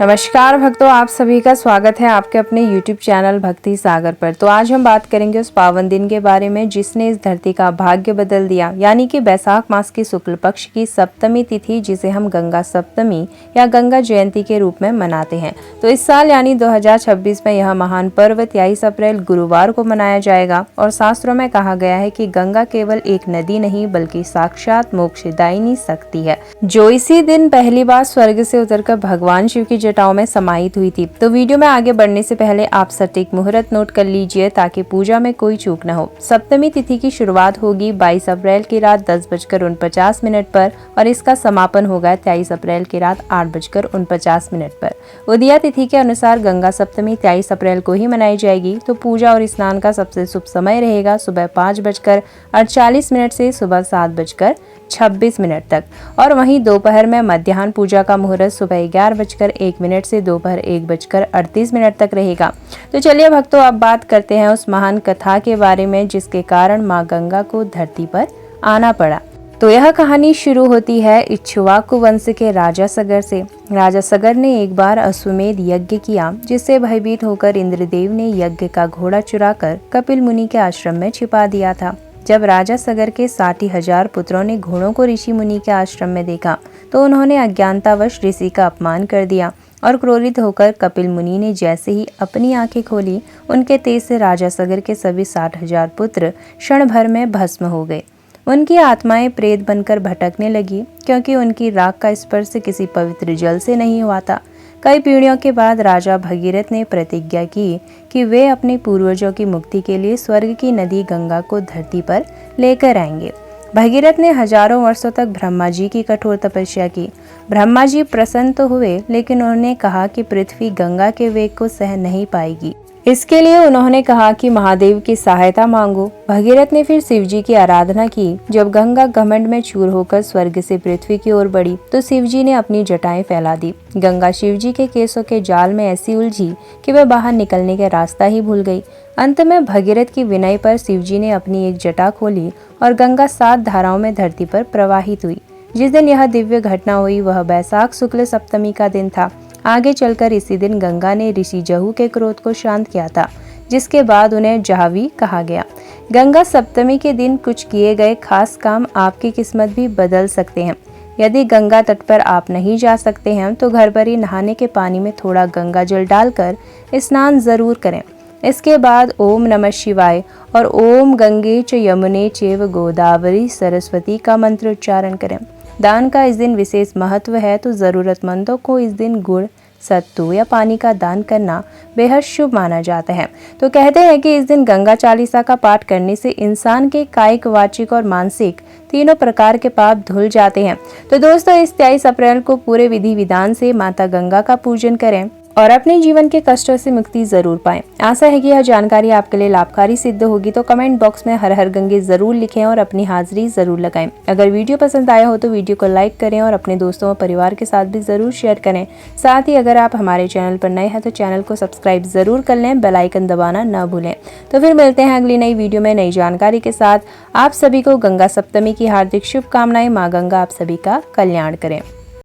नमस्कार भक्तों, आप सभी का स्वागत है आपके अपने YouTube चैनल भक्ति सागर पर। तो आज हम बात करेंगे उस पावन दिन के बारे में जिसने इस धरती का भाग्य बदल दिया, यानी कि बैसाख मास की शुक्ल पक्ष की सप्तमी तिथि, जिसे हम गंगा सप्तमी या गंगा जयंती के रूप में मनाते हैं। तो इस साल यानी 2026 में यह महान पर्व 23 अप्रैल गुरुवार को मनाया जाएगा। और शास्त्रों में कहा गया है कि गंगा केवल एक नदी नहीं बल्कि साक्षात मोक्षदायिनी शक्ति है, जो इसी दिन पहली बार स्वर्ग से उतरकर भगवान शिव की जटाओं में समाहित हुई थी। तो वीडियो में आगे बढ़ने से पहले आप सटीक मुहूर्त नोट कर लीजिए ताकि पूजा में कोई चूक न हो। सप्तमी तिथि की शुरुआत होगी 22 अप्रैल की रात 10:49 पर और इसका समापन होगा 23 अप्रैल की रात 8:49 पर। उदया तिथि के अनुसार गंगा सप्तमी 23 अप्रैल को ही मनाई जाएगी। तो पूजा और स्नान का सबसे शुभ समय रहेगा सुबह 5:48 से सुबह 7:26 तक। और वहीं दोपहर में मध्याह्न पूजा का मुहूर्त सुबह 11:01 से दोपहर 1:38 तक रहेगा। तो चलिए भक्तों, अब बात करते हैं उस महान कथा के बारे में जिसके कारण माँ गंगा को धरती पर आना पड़ा। तो यह कहानी शुरू होती है इक्ष्वाकु वंश के राजा सगर से। राजा सगर ने एक बार अश्वमेध यज्ञ किया, जिससे भयभीत होकर इंद्रदेव ने यज्ञ का घोड़ा चुराकर कपिल मुनि के आश्रम में छिपा दिया था। जब राजा सगर के 60,000 पुत्रों ने घोड़ों को ऋषि मुनि के आश्रम में देखा तो उन्होंने अज्ञानतावश ऋषि का अपमान कर दिया और क्रोधित होकर कपिल मुनि ने जैसे ही अपनी आंखें खोली, उनके तेज से राजा सगर के सभी 60,000 पुत्र क्षण भर में भस्म हो गए। उनकी आत्माएं प्रेत बनकर भटकने लगी, क्योंकि उनकी राख का स्पर्श किसी पवित्र जल से नहीं हुआ था। कई पीढ़ियों के बाद राजा भगीरथ ने प्रतिज्ञा की कि वे अपने पूर्वजों की मुक्ति के लिए स्वर्ग की नदी गंगा को धरती पर लेकर आएंगे। भगीरथ ने हजारों वर्षों तक ब्रह्मा जी की कठोर तपस्या की। ब्रह्मा जी प्रसन्न तो हुए, लेकिन उन्होंने कहा कि पृथ्वी गंगा के वेग को सह नहीं पाएगी। इसके लिए उन्होंने कहा कि महादेव की सहायता मांगो। भगीरथ ने फिर शिव जी की आराधना की। जब गंगा घमंड में चूर होकर स्वर्ग से पृथ्वी की ओर बढ़ी तो शिव जी ने अपनी जटाएं फैला दी। गंगा शिव जी के केसों के जाल में ऐसी उलझी कि वह बाहर निकलने का रास्ता ही भूल गई। अंत में भगीरथ की विनय पर शिव जी ने अपनी एक जटा खोली और गंगा 7 धाराओं में धरती पर प्रवाहित हुई। जिस दिन यह दिव्य घटना हुई वह बैसाख शुक्ल सप्तमी का दिन था। आगे चलकर इसी दिन गंगा ने ऋषि जहू के क्रोध को शांत किया था, जिसके बाद उन्हें जाहवी कहा गया। गंगा सप्तमी के दिन कुछ किए गए खास काम आपकी किस्मत भी बदल सकते हैं। यदि गंगा तट पर आप नहीं जा सकते हैं तो घर पर ही नहाने के पानी में थोड़ा गंगा जल डालकर स्नान जरूर करें। इसके बाद ओम नमः शिवाय और ओम गंगे च यमुने चैव गोदावरी सरस्वती का मंत्र उच्चारण करें। दान का इस दिन विशेष महत्व है, तो जरूरतमंदों को इस दिन गुड़, सत्तू या पानी का दान करना बेहद शुभ माना जाता है। तो कहते हैं कि इस दिन गंगा चालीसा का पाठ करने से इंसान के कायिक, वाचिक और मानसिक तीनों प्रकार के पाप धुल जाते हैं। तो दोस्तों, इस 23 अप्रैल को पूरे विधि विधान से माता गंगा का पूजन करें और अपने जीवन के कष्टों से मुक्ति जरूर पाएं। आशा है कि यह जानकारी आपके लिए लाभकारी सिद्ध होगी। तो कमेंट बॉक्स में हर हर गंगे जरूर लिखें और अपनी हाजिरी जरूर लगाएं। अगर वीडियो पसंद आया हो तो वीडियो को लाइक करें और अपने दोस्तों और परिवार के साथ भी जरूर शेयर करें। साथ ही अगर आप हमारे चैनल पर नए हैं तो चैनल को सब्सक्राइब जरूर कर लें, बेल आइकन दबाना न भूलें। तो फिर मिलते हैं अगली नई वीडियो में नई जानकारी के साथ। आप सभी को गंगा सप्तमी की हार्दिक शुभकामनाएं। माँ गंगा आप सभी का कल्याण करें।